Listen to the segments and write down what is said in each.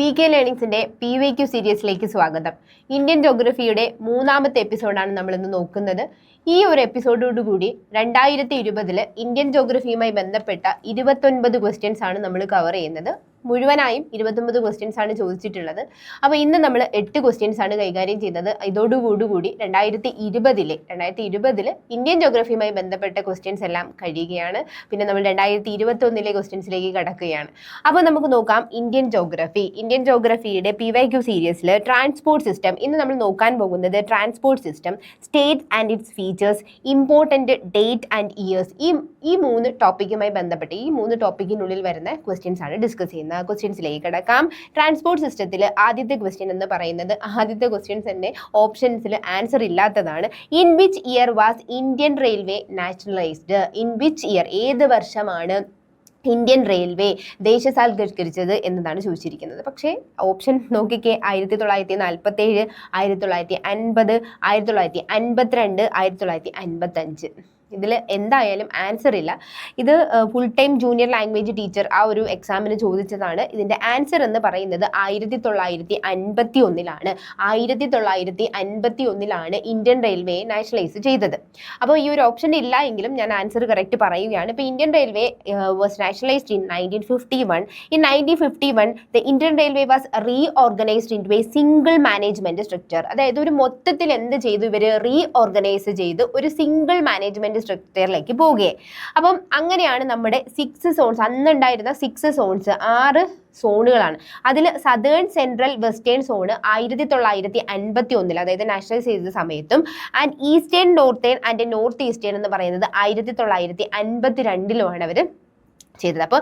PK ലേണിംഗ്സിന്റെ PYQ സീരീസിലേക്ക് സ്വാഗതം. Indian ജോഗ്രഫിയുടെ മൂന്നാമത്തെ എപ്പിസോഡാണ് നമ്മൾ ഇന്ന് നോക്കുന്നത്. ഈ ഒരു എപ്പിസോഡോടുകൂടി 2020 ഇന്ത്യൻ ജോഗ്രഫിയുമായി ബന്ധപ്പെട്ട 29 ക്വസ്റ്റ്യൻസ് ആണ് നമ്മൾ കവർ ചെയ്യുന്നത്. മുഴുവനായും 29 ക്വസ്റ്റ്യൻസ് ആണ് ചോദിച്ചിട്ടുള്ളത്. അപ്പോൾ ഇന്ന് നമ്മൾ 8 ക്വസ്റ്റ്യൻസ് ആണ് കൈകാര്യം ചെയ്യുന്നത്. ഇതോടുകൂടി 2020 ഇന്ത്യൻ ജോഗ്രഫിയുമായി ബന്ധപ്പെട്ട ക്വസ്റ്റ്യൻസ് എല്ലാം കഴിയുകയാണ്. പിന്നെ നമ്മൾ 2021 ക്വസ്റ്റ്യൻസിലേക്ക് കടക്കുകയാണ്. അപ്പോൾ നമുക്ക് നോക്കാം ഇന്ത്യൻ ജോഗ്രഫിയുടെ PYQ സീരീസിൽ ട്രാൻസ്പോർട്ട് സിസ്റ്റം. ഇന്ന് നമ്മൾ നോക്കാൻ പോകുന്നത് transport system, state and it's features, important date and years. ഈ മൂന്ന് ടോപ്പിക്കുമായി ബന്ധപ്പെട്ട് ഈ മൂന്ന് ടോപ്പിക്കിനുള്ളിൽ വരുന്ന ക്വസ്റ്റ്യൻസ് ആണ് ഡിസ്കസ് ചെയ്യുന്നത്. ക്വസ്റ്റ്യൻസിലേക്ക് കിടക്കാം. ട്രാൻസ്പോർട്ട് സിസ്റ്റത്തിൽ ആദ്യത്തെ ക്വസ്റ്റ്യൻ എന്ന് പറയുന്നത് ആദ്യത്തെ ക്വസ്റ്റ്യൻസ് തന്നെ ഓപ്ഷൻസിൽ ആൻസർ ഇല്ലാത്തതാണ്. In which year was Indian railway nationalised? In which year, ഏത് വർഷമാണ് ഇന്ത്യൻ റെയിൽവേ ദേശസാൽക്കരിച്ചത് എന്നതാണ് ചോദിച്ചിരിക്കുന്നത്. പക്ഷേ ഓപ്ഷൻ നോക്കിക്കേ, 1947, 1950, 1952, 1955. ഇതിൽ എന്തായാലും ആൻസർ ഇല്ല. ഇത് full time junior language teacher ആ ഒരു എക്സാമിന് ചോദിച്ചതാണ്. ഇതിൻ്റെ ആൻസർ എന്ന് പറയുന്നത് 1951. 1951 ഇന്ത്യൻ റെയിൽവേ നാഷണലൈസ് ചെയ്തത്. അപ്പോൾ ഈ ഒരു ഓപ്ഷൻ ഇല്ല എങ്കിലും ഞാൻ ആൻസർ കറക്റ്റ് പറയുകയാണ്. ഇപ്പോൾ Indian railway was nationalised in 1951. In 1951 the Indian Railway was reorganized into a single management structure. അതായത് ഒരു മൊത്തത്തിൽ എന്ത് ചെയ്തു, ഇവർ റീഓർഗനൈസ് ചെയ്ത് ഒരു സിംഗിൾ മാനേജ്മെന്റ് സ്ട്രക്ചറിലേക്ക് പോവുകയെ. അപ്പം അങ്ങനെയാണ് നമ്മുടെ 6 സോൺസ്, അന്നുണ്ടായിരുന്ന 6 സോൺസ് 6 സോണുകളാണ്. അതിൽ സദേൺ, സെൻട്രൽ, വെസ്റ്റേൺ സോണ് 1951, അതായത് നാഷണലൈസ് ചെയ്ത സമയത്തും, and eastern, northern and north eastern എന്ന് പറയുന്നത് 1952 അവർ ചെയ്തത്. അപ്പോൾ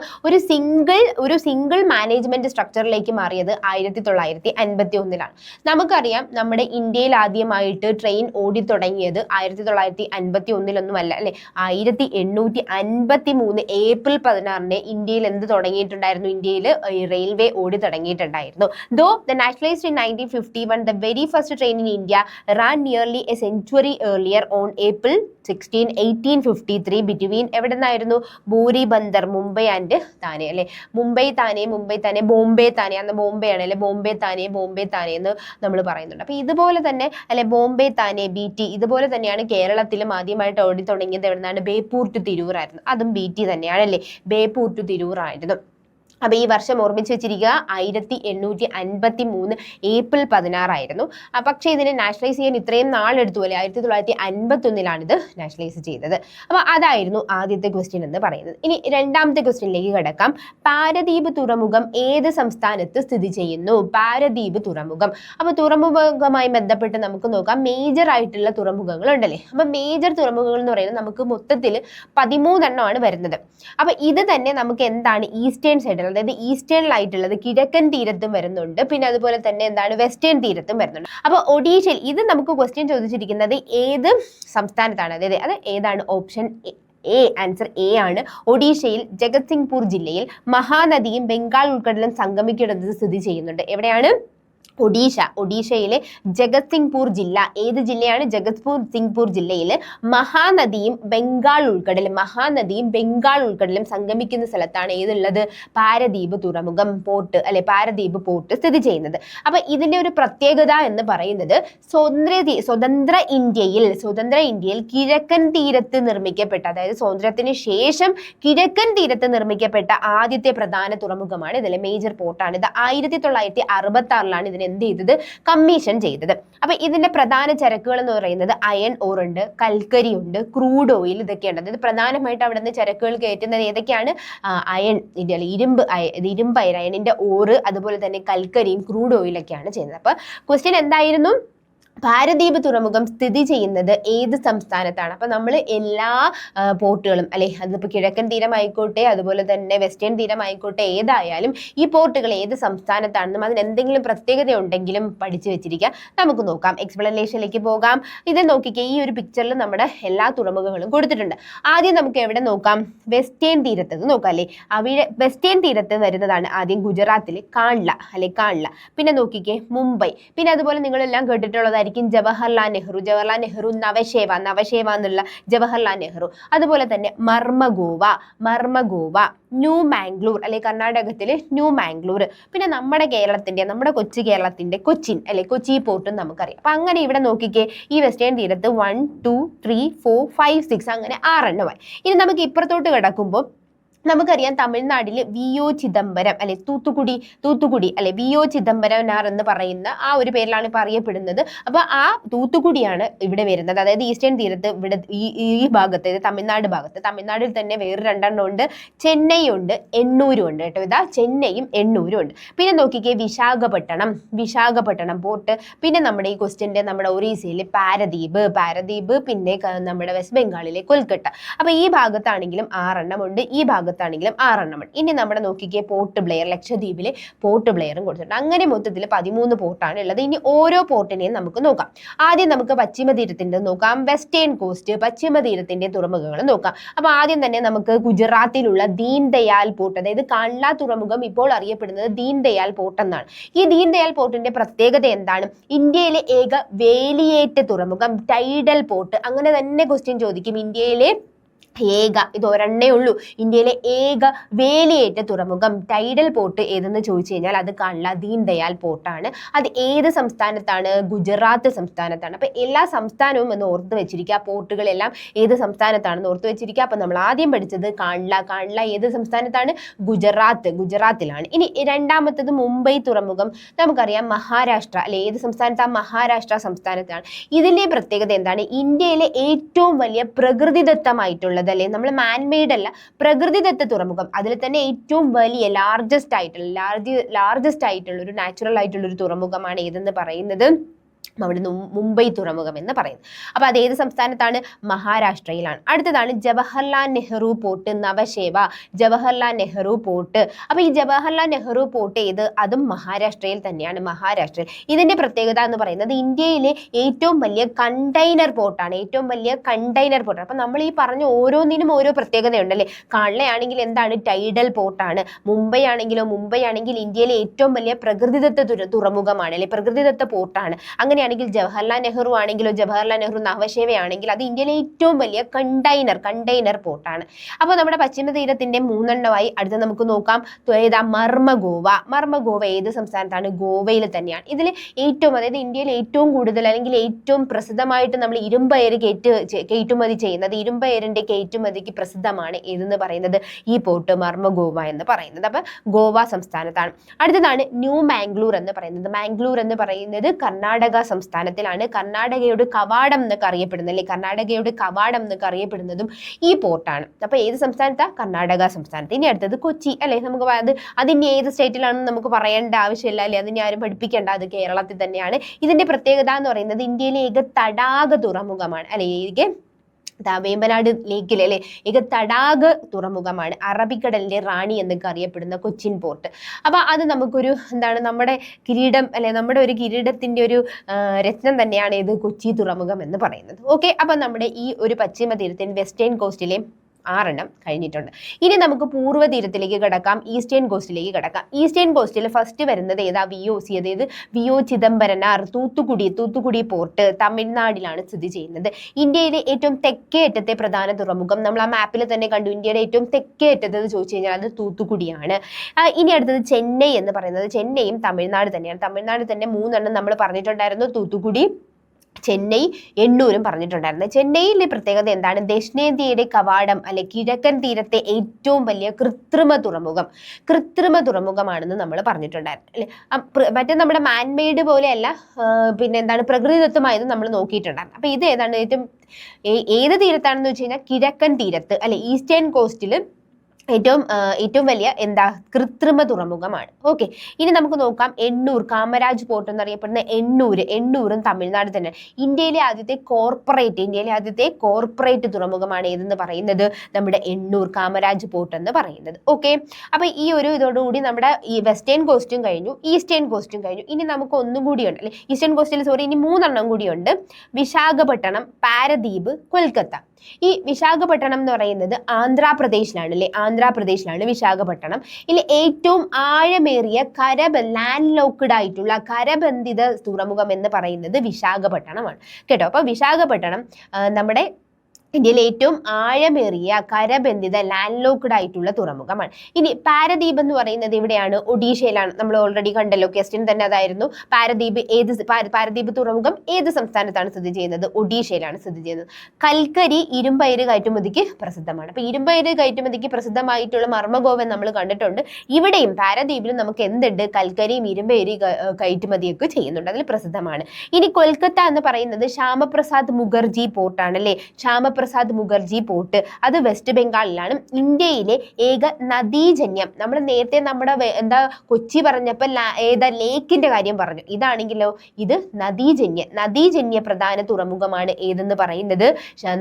ഒരു സിംഗിൾ മാനേജ്മെന്റ് സ്ട്രക്ചറിലേക്ക് മാറിയത് 1951. നമുക്കറിയാം നമ്മുടെ ഇന്ത്യയിൽ ആദ്യമായിട്ട് ട്രെയിൻ ഓടിത്തുടങ്ങിയത് 1951 അല്ലേ, 1853 ഏപ്രിൽ 16 ഇന്ത്യയിൽ എന്ത് തുടങ്ങിയിട്ടുണ്ടായിരുന്നു? ഇന്ത്യയിൽ റെയിൽവേ ഓടി തുടങ്ങിയിട്ടുണ്ടായിരുന്നു. Though they nationalised in 1951, the very first train in India ran nearly a century earlier on April 16, 1853 between എവിടെ നിന്നായിരുന്നു? ബൂരി ബന്ദർ, മുംബൈ ആൻഡ് താനെ അല്ലെ. മുംബൈ താനെ, ബോംബെ താനെ, അന്ന് ബോംബെ ആണ് അല്ലെ, ബോംബെ താനെ എന്ന് നമ്മൾ പറയുന്നുണ്ട്. അപ്പൊ ഇതുപോലെ തന്നെ അല്ലെ, ബോംബെ താനെ, BT, ഇതുപോലെ തന്നെയാണ് കേരളത്തിലും ആദ്യമായിട്ട് ഓടി തുടങ്ങിയത്. എവിടെ നിന്നാണ്? ബേപ്പൂർ ടു തിരൂർ ആയിരുന്നു. അതും BT തന്നെയാണ് അല്ലേ, ബേപ്പൂർ ടു തിരൂർ ആയിരുന്നു. അപ്പോൾ ഈ വർഷം ഓർമ്മിച്ച് വെച്ചിരിക്കുക, 1853 ഏപ്രിൽ 16 ആയിരുന്നു. പക്ഷേ ഇതിനെ നാഷണലൈസ് ചെയ്യാൻ ഇത്രയും നാളെടുത്തു അല്ലേ, 1951 ഇത് നാഷണലൈസ് ചെയ്തത്. അപ്പോൾ അതായിരുന്നു ആദ്യത്തെ ക്വസ്റ്റ്യൻ എന്ന് പറയുന്നത്. ഇനി രണ്ടാമത്തെ ക്വസ്റ്റ്യനിലേക്ക് കിടക്കാം. പാരദീപ് തുറമുഖം ഏത് സംസ്ഥാനത്ത് സ്ഥിതി ചെയ്യുന്നു? പാരദീപ് തുറമുഖം. അപ്പോൾ തുറമുഖവുമായി ബന്ധപ്പെട്ട് നമുക്ക് നോക്കാം. മേജർ ആയിട്ടുള്ള തുറമുഖങ്ങൾ ഉണ്ടല്ലേ. അപ്പോൾ മേജർ തുറമുഖങ്ങൾ എന്ന് പറയുന്നത് നമുക്ക് മൊത്തത്തിൽ 13 എണ്ണമാണ് വരുന്നത്. അപ്പോൾ ഇത് തന്നെ നമുക്ക് എന്താണ്? ഈസ്റ്റേൺ സൈഡിൽ, അതായത് ഈസ്റ്റേണിലായിട്ടുള്ളത് കിഴക്കൻ തീരത്തും വരുന്നുണ്ട്, പിന്നെ അതുപോലെ തന്നെ എന്താണ്? വെസ്റ്റേൺ തീരത്തും വരുന്നുണ്ട്. അപ്പോൾ ഒഡീഷയിൽ ഇത് നമുക്ക് ക്വസ്റ്റ്യൻ ചോദിച്ചിരിക്കുന്നത് ഏത് സംസ്ഥാനത്താണ്, അതായത് അത് ഏതാണ്? ഓപ്ഷൻ എ, ആൻസർ എ ആണ്. ഒഡീഷയിൽ ജഗത്സിംഗ്പൂർ ജില്ലയിൽ മഹാനദിയും ബംഗാൾ ഉൾക്കടലും സംഗമിക്കുന്നത് സ്ഥിതി ചെയ്യുന്നുണ്ട്. എവിടെയാണ്? ഒഡീഷയിലെ ജഗത്സിംഗ്പൂർ ജില്ല. ഏത് ജില്ലയാണ്? ജഗത്സിംഗ്പൂർ ജില്ലയിൽ മഹാനദിയും ബംഗാൾ ഉൾക്കടലും സംഗമിക്കുന്ന സ്ഥലത്താണ് ഏതുള്ളത്? പാരദീപ് തുറമുഖം, പോർട്ട് അല്ലെ, പാരദീപ് പോർട്ട് സ്ഥിതി ചെയ്യുന്നത്. അപ്പൊ ഇതിന്റെ ഒരു പ്രത്യേകത എന്ന് പറയുന്നത് സ്വതന്ത്ര ഇന്ത്യയിൽ കിഴക്കൻ തീരത്ത് നിർമ്മിക്കപ്പെട്ട, അതായത് സ്വാതന്ത്ര്യത്തിന് ശേഷം കിഴക്കൻ തീരത്ത് നിർമ്മിക്കപ്പെട്ട ആദ്യത്തെ പ്രധാന തുറമുഖമാണ്. ഇതിലെ മേജർ പോർട്ടാണ് ഇത്. 1966 ഇതിനെ എന്ത് ചെയ്തത്? കമ്മീഷൻ ചെയ്തത്. അപ്പൊ ഇതിന്റെ പ്രധാന ചരക്കുകൾ എന്ന് പറയുന്നത് അയൺ ഓർ ഉണ്ട്, കൽക്കരി ഉണ്ട്, ക്രൂഡ് ഓയിൽ, ഇതൊക്കെയുണ്ട്. അതായത് പ്രധാനമായിട്ട് അവിടെ നിന്ന് ചരക്കുകൾ കയറ്റുന്നത് ഏതൊക്കെയാണ്? അയൺ, ഇരുമ്പ് അയണിന്റെ ഓറ്, അതുപോലെ തന്നെ കൽക്കരിയും ക്രൂഡ് ഓയിലൊക്കെയാണ് ചെയ്യുന്നത്. അപ്പൊ ക്വസ്റ്റ്യൻ എന്തായിരുന്നു? പാരദീപ് തുറമുഖം സ്ഥിതി ചെയ്യുന്നത് ഏത് സംസ്ഥാനത്താണ്? അപ്പം നമ്മൾ എല്ലാ പോർട്ടുകളും അല്ലെ, അതിപ്പോൾ കിഴക്കൻ തീരമായിക്കോട്ടെ അതുപോലെ തന്നെ വെസ്റ്റേൺ തീരമായിക്കോട്ടെ, ഏതായാലും ഈ പോർട്ടുകൾ ഏത് സംസ്ഥാനത്താണെന്നും അതിന് എന്തെങ്കിലും പ്രത്യേകത ഉണ്ടെങ്കിലും പഠിച്ചു വെച്ചിരിക്കുക. നമുക്ക് നോക്കാം, എക്സ്പ്ലനേഷനിലേക്ക് പോകാം. ഇത് നോക്കിക്കേ, ഈ ഒരു പിക്ചറിൽ നമ്മുടെ എല്ലാ തുറമുഖങ്ങളും കൊടുത്തിട്ടുണ്ട്. ആദ്യം നമുക്ക് എവിടെ നോക്കാം? വെസ്റ്റേൺ തീരത്ത് നോക്കാം അല്ലേ. അവിടെ വെസ്റ്റേൺ തീരത്ത് വരുന്നതാണ് ആദ്യം ഗുജറാത്തിൽ കാൺല. പിന്നെ നോക്കിക്കേ മുംബൈ, പിന്നെ അതുപോലെ നിങ്ങളെല്ലാം കേട്ടിട്ടുള്ളതായിരിക്കും ഏതായിരിക്കും? ജവഹർലാൽ നെഹ്റു. ജവഹർലാൽ നെഹ്റു നവശേവ എന്നുള്ള ജവഹർലാൽ നെഹ്റു. അതുപോലെ തന്നെ മർമഗോവ, ന്യൂ മാംഗ്ലൂർ അല്ലെ കർണാടകത്തിലെ ന്യൂ മാംഗ്ലൂർ. പിന്നെ നമ്മുടെ കൊച്ചു കേരളത്തിന്റെ കൊച്ചിൻ അല്ലെ കൊച്ചി പോർട്ടും നമുക്കറിയാം. അപ്പൊ അങ്ങനെ ഇവിടെ നോക്കിക്കേ, ഈ വെസ്റ്റേൺ തീരത്ത് 1 2 3 4 5 6 അങ്ങനെ 6 എണ്ണമായി. ഇനി നമുക്ക് ഇപ്പുറത്തോട്ട് കിടക്കുമ്പോൾ നമുക്കറിയാം തമിഴ്നാട്ടിൽ വി.ഒ. ചിദംബരം അല്ലെ തൂത്തുക്കുടി അല്ലെ വി.ഒ. ചിദംബരനാർ എന്ന് പറയുന്ന ആ ഒരു പേരിലാണ് ഇപ്പൊ അറിയപ്പെടുന്നത്. അപ്പൊ ആ തൂത്തുക്കുടിയാണ് ഇവിടെ വരുന്നത്. അതായത് ഈസ്റ്റേൺ തീരത്ത് ഇവിടെ ഈ ഭാഗത്ത് തമിഴ്നാട് ഭാഗത്ത്, തമിഴ്നാട്ടിൽ തന്നെ വേറെ 2 ഉണ്ട്, ചെന്നൈ ഉണ്ട്, എണ്ണൂരും ഉണ്ട് കേട്ടോ. ഇതാ ചെന്നൈയും എണ്ണൂരും ഉണ്ട്. പിന്നെ നോക്കിക്കേ വിശാഖപട്ടണം പോർട്ട്. പിന്നെ നമ്മുടെ ഈ ക്വസ്റ്റ്യന്റെ നമ്മുടെ ഒറീസയിലെ പാരദീപ്, പിന്നെ നമ്മുടെ വെസ്റ്റ് ബംഗാളിലെ കൊൽക്കട്ട. അപ്പൊ ഈ ഭാഗത്താണെങ്കിലും 6 എണ്ണം ഉണ്ട്, ഈ ഭാഗത്താണെങ്കിലും 6 എണ്ണം ഉണ്ട്. ഇനി നമ്മുടെ നോക്കിക്കേ പോർട്ട് ബ്ലെയർ, ലക്ഷദ്വീപിലെ പോർട്ട് ബ്ലെയറും കൊടുത്തിട്ടുണ്ട്. അങ്ങനെ മൊത്തത്തിൽ 13 പോർട്ടാണ് ഉള്ളത്. ഇനി ഓരോ പോർട്ടിനെയും നമുക്ക് നോക്കാം. ആദ്യം നമുക്ക് പശ്ചിമ തീരത്തിന്റെ നോക്കാം, വെസ്റ്റേൺ കോസ്റ്റ് പശ്ചിമ തീരത്തിന്റെ തുറമുഖങ്ങൾ നോക്കാം. അപ്പൊ ആദ്യം തന്നെ നമുക്ക് ഗുജറാത്തിലുള്ള ദീൻ ദയാൽ പോർട്ട്, അതായത് കാൺല തുറമുഖം ഇപ്പോൾ അറിയപ്പെടുന്നത് ദീൻ ദയാൽ പോർട്ട് എന്നാണ്. ഈ ദീൻ ദയാൽ പോർട്ടിന്റെ പ്രത്യേകത എന്താണ്? ഇന്ത്യയിലെ ഏക വേലിയേറ്റ തുറമുഖം, ടൈഡൽ പോർട്ട്. അങ്ങനെ തന്നെ ക്വസ്റ്റ്യൻ ചോദിക്കും. ഇന്ത്യയിലെ ഇത് ഒരെണ്ണേ ഉള്ളൂ, ഇന്ത്യയിലെ ഏക വേലിയേറ്റ തുറമുഖം ടൈഡൽ പോർട്ട് ഏതെന്ന് ചോദിച്ചു കഴിഞ്ഞാൽ അത് കാൺല ദീൻ ദയാൽ പോർട്ടാണ്. അത് ഏത് സംസ്ഥാനത്താണ്? ഗുജറാത്ത് സംസ്ഥാനത്താണ്. അപ്പൊ എല്ലാ സംസ്ഥാനവും എന്ന് ഓർത്ത് വെച്ചിരിക്കുക, പോർട്ടുകളെല്ലാം ഏത് സംസ്ഥാനത്താണെന്ന് ഓർത്ത് വെച്ചിരിക്കുക. അപ്പൊ നമ്മൾ ആദ്യം പഠിച്ചത് കാൺല ഏത് സംസ്ഥാനത്താണ്? ഗുജറാത്തിലാണ്. ഇനി രണ്ടാമത്തത് മുംബൈ തുറമുഖം, നമുക്കറിയാം മഹാരാഷ്ട്ര അല്ലെ, ഏത് സംസ്ഥാനത്താണ്? മഹാരാഷ്ട്ര സംസ്ഥാനത്താണ്. ഇതിന്റെ പ്രത്യേകത എന്താണ്? ഇന്ത്യയിലെ ഏറ്റവും വലിയ പ്രകൃതിദത്തമായിട്ടുള്ള അല്ലെ, നമ്മൾ മാൻമെയ്ഡ് അല്ല, പ്രകൃതിദത്ത തുറമുഖം, അതിൽ തന്നെ ഏറ്റവും വലിയ ലാർജസ്റ്റ് ആയിട്ടുള്ള ഒരു നാച്ചുറൽ ആയിട്ടുള്ള ഒരു തുറമുഖമാണ് ഏതെന്ന് പറയുന്നത് നമ്മുടെ മുംബൈ തുറമുഖം എന്ന് പറയുന്നത്. അപ്പൊ അത് ഏത് സംസ്ഥാനത്താണ്? മഹാരാഷ്ട്രയിലാണ്. അടുത്തതാണ് ജവഹർലാൽ നെഹ്റു പോർട്ട്, നവശേവ ജവഹർലാൽ നെഹ്റു പോർട്ട്. അപ്പൊ ഈ ജവഹർലാൽ നെഹ്റു പോർട്ട് അതും മഹാരാഷ്ട്രയിൽ തന്നെയാണ്, മഹാരാഷ്ട്രയിൽ. ഇതിന്റെ പ്രത്യേകത എന്ന് പറയുന്നത് ഇന്ത്യയിലെ ഏറ്റവും വലിയ കണ്ടെയ്നർ പോർട്ടാണ്, അപ്പൊ നമ്മൾ ഈ പറഞ്ഞ ഓരോന്നിനും ഓരോ പ്രത്യേകതയുണ്ട് അല്ലെ. കാൺലയാണെങ്കിൽ എന്താണ്? ടൈഡൽ പോർട്ടാണ്. മുംബൈ ആണെങ്കിൽ ഇന്ത്യയിലെ ഏറ്റവും വലിയ പ്രകൃതിദത്ത തുറമുഖമാണ് അല്ലെ, പ്രകൃതിദത്ത പോർട്ടാണ്. അങ്ങനെയാണെങ്കിൽ ജവഹർലാൽ നെഹ്റു നവശേവയാണെങ്കിൽ അത് ഇന്ത്യയിലെ ഏറ്റവും വലിയ കണ്ടെയ്നർ പോർട്ടാണ്. അപ്പൊ നമ്മുടെ പശ്ചിമ തീരത്തിന്റെ 3 എണ്ണമായി. അടുത്ത നമുക്ക് നോക്കാം, മർമഗോവ ഏത് സംസ്ഥാനത്താണ്? ഗോവയിൽ തന്നെയാണ്. ഇതിൽ അതായത് ഇന്ത്യയിൽ ഏറ്റവും കൂടുതൽ അല്ലെങ്കിൽ ഏറ്റവും പ്രസിദ്ധമായിട്ട് നമ്മൾ ഇരുമ്പയർ കയറ്റുമതി ചെയ്യുന്നത്, ഇരുമ്പയറിന്റെ കയറ്റുമതിക്ക് പ്രസിദ്ധമാണ് ഏതെന്ന് പറയുന്നത് ഈ പോർട്ട് മർമഗോവ എന്ന് പറയുന്നത്. അപ്പൊ ഗോവ സംസ്ഥാനത്താണ്. അടുത്തതാണ് ന്യൂ മാംഗ്ലൂർ എന്ന് പറയുന്നത് കർണാടക സംസ്ഥാനത്തിലാണ്. കർണാടകയുടെ കവാടം എന്നൊക്കെ അറിയപ്പെടുന്നതും ഈ പോർട്ടാണ്. അപ്പൊ ഏത് സംസ്ഥാനത്താ? കർണാടക സംസ്ഥാനത്ത്. ഇനി അടുത്തത് കൊച്ചി അല്ലെ, നമുക്ക് അതിന് ഏത് സ്റ്റേറ്റിലാണെന്ന് നമുക്ക് പറയേണ്ട ആവശ്യമില്ല അല്ലെ, അതിനെ ആരും പഠിപ്പിക്കേണ്ട, അത് കേരളത്തിൽ തന്നെയാണ്. ഇതിന്റെ പ്രത്യേകത എന്ന് പറയുന്നത് ഇന്ത്യയിലെ ഏക തടാക തുറമുഖമാണ് അല്ലെ, വേമ്പനാട് ലേക്കിൽ അല്ലെ ഏക തടാക തുറമുഖമാണ്, അറബിക്കടലിന്റെ റാണി എന്നൊക്കെ അറിയപ്പെടുന്ന കൊച്ചിൻ പോർട്ട്. അപ്പൊ അത് നമുക്കൊരു നമ്മുടെ കിരീടം അല്ലെ, നമ്മുടെ ഒരു കിരീടത്തിന്റെ ഒരു രത്നം തന്നെയാണ് ഇത് കൊച്ചി തുറമുഖം എന്ന് പറയുന്നത്. ഓക്കെ, അപ്പൊ നമ്മുടെ ഈ ഒരു പശ്ചിമ തീരത്തിന് വെസ്റ്റേൺ കോസ്റ്റിലെ 6 എണ്ണം കഴിഞ്ഞിട്ടുണ്ട്. ഇനി നമുക്ക് പൂർവ്വ തീരത്തിലേക്ക് കിടക്കാം, ഈസ്റ്റേൺ കോസ്റ്റിലേക്ക് കിടക്കാം. ഈസ്റ്റേൺ കോസ്റ്റിൽ ഫസ്റ്റ് വരുന്നത് ഏതാ? VOC, അതായത് വി.ഒ. ചിദംബരനാർ തൂത്തുക്കുടി പോർട്ട് തമിഴ്നാടിലാണ് സ്ഥിതി ചെയ്യുന്നത്. ഇന്ത്യയിലെ ഏറ്റവും തെക്കേ അറ്റത്തെ പ്രധാന തുറമുഖം നമ്മൾ ആ മാപ്പിൽ തന്നെ കണ്ടു. ഇന്ത്യയുടെ ഏറ്റവും തെക്കേ അറ്റത്ത് ചോദിച്ചു കഴിഞ്ഞാൽ അത് തൂത്തുക്കുടിയാണ്. ഇനി അടുത്തത് ചെന്നൈ എന്ന് പറയുന്നത്, ചെന്നൈയും തമിഴ്നാട് തന്നെയാണ്. തമിഴ്നാട് തന്നെ 3 എണ്ണം നമ്മൾ പറഞ്ഞിട്ടുണ്ടായിരുന്നു, തൂത്തുക്കുടി, ചെന്നൈ, എണ്ണൂരും പറഞ്ഞിട്ടുണ്ടായിരുന്നു. ചെന്നൈയിലെ പ്രത്യേകത എന്താണ്? ദക്ഷിണേന്ത്യയുടെ കവാടം അല്ലെ, കിഴക്കൻ തീരത്തെ ഏറ്റവും വലിയ കൃത്രിമ തുറമുഖമാണെന്ന് നമ്മൾ പറഞ്ഞിട്ടുണ്ടായിരുന്നു അല്ലെ. മറ്റേ നമ്മുടെ മാൻമെയ്ഡ് പോലെയല്ല, പിന്നെ പ്രകൃതിദത്തമായത് നമ്മൾ നോക്കിയിട്ടുണ്ടായിരുന്നു. അപ്പൊ ഇത് ഏതാണ്? ഏത് തീരത്താണെന്ന് വെച്ച് കഴിഞ്ഞാൽ കിഴക്കൻ തീരത്ത് അല്ലെ, ഈസ്റ്റേൺ കോസ്റ്റിൽ ഏറ്റവും വലിയ കൃത്രിമ തുറമുഖമാണ്. ഓക്കെ, ഇനി നമുക്ക് നോക്കാം എണ്ണൂർ, കാമരാജ് പോർട്ട് എന്നറിയപ്പെടുന്ന എണ്ണൂരും തമിഴ്നാട് തന്നെ. ഇന്ത്യയിലെ ആദ്യത്തെ കോർപ്പറേറ്റ് തുറമുഖമാണ് ഏതെന്ന് പറയുന്നത് നമ്മുടെ എണ്ണൂർ കാമരാജ് പോർട്ട് എന്ന് പറയുന്നത്. ഓക്കെ, അപ്പൊ ഈ ഒരു ഇതോടുകൂടി നമ്മുടെ ഈ വെസ്റ്റേൺ കോസ്റ്റും കഴിഞ്ഞു, ഈസ്റ്റേൺ കോസ്റ്റും കഴിഞ്ഞു. ഇനി നമുക്ക് ഒന്നും കൂടിയുണ്ട് അല്ലെ, ഈസ്റ്റേൺ കോസ്റ്റിൽ ഇനി 3 എണ്ണം കൂടിയുണ്ട്, വിശാഖപട്ടണം, പാരദീപ്, കൊൽക്കത്ത. ഈ വിശാഖപട്ടണം എന്ന് പറയുന്നത് ആന്ധ്രാപ്രദേശിലാണ് അല്ലെ, ആന്ധ്രാപ്രദേശിലാണ് വിശാഖപട്ടണം. ഇതിൽ ഏറ്റവും ആഴമേറിയ ലാൻഡ് ലോക്ക്ഡ് ആയിട്ടുള്ള കരബന്ധിത തുറമുഖം എന്ന് പറയുന്നത് വിശാഖപട്ടണമാണ് കേട്ടോ. അപ്പൊ വിശാഖപട്ടണം നമ്മുടെ ഇന്ത്യയിലെ ഏറ്റവും ആഴമേറിയ കരബന്ധിത ലാൻഡ് ലോക്ക്ഡ് ആയിട്ടുള്ള തുറമുഖമാണ്. ഇനി പാരദ്വീപ് എന്ന് പറയുന്നത് എവിടെയാണ്? ഒഡീഷയിലാണ്. നമ്മൾ ഓൾറെഡി കണ്ടല്ലോ, ക്വസ്റ്റ്യൻ തന്നെ അതായിരുന്നു. പാരദ്വീപ് തുറമുഖം ഏത് സംസ്ഥാനത്താണ് സ്ഥിതി ചെയ്യുന്നത്? ഒഡീഷയിലാണ് സ്ഥിതി ചെയ്യുന്നത്. കൽക്കരി ഇരുമ്പയിര് കയറ്റുമതിക്ക് പ്രസിദ്ധമാണ്. അപ്പൊ ഇരുമ്പയിര് കയറ്റുമതിക്ക് പ്രസിദ്ധമായിട്ടുള്ള മർമ്മഗോവൻ നമ്മൾ കണ്ടിട്ടുണ്ട്. ഇവിടെയും പാരദ്വീപിലും നമുക്ക് എന്തുണ്ട്? കൽക്കരിയും ഇരുമ്പയിര് കയറ്റുമതിയൊക്കെ ചെയ്യുന്നുണ്ട്, അതിൽ പ്രസിദ്ധമാണ്. ഇനി കൊൽക്കത്ത എന്ന് പറയുന്നത് ശ്യാമപ്രസാദ് മുഖർജി പോർട്ടാണ് അല്ലെ. ശ്യാമപ്രസാദ് മുഖർജി പോർട്ട് അത് വെസ്റ്റ് ബംഗാളിലാണ്. ഇന്ത്യയിലെ ഏക നദീജന്യം, നമ്മൾ നേരത്തെ നമ്മുടെ കൊച്ചി പറഞ്ഞപ്പോൾ ഏതാ ലേക്കിന്റെ കാര്യം പറഞ്ഞു, ഇതാണെങ്കിലോ ഇത് നദീജന്യ പ്രധാന തുറമുഖമാണ് ഏതെന്ന് പറയുന്നത്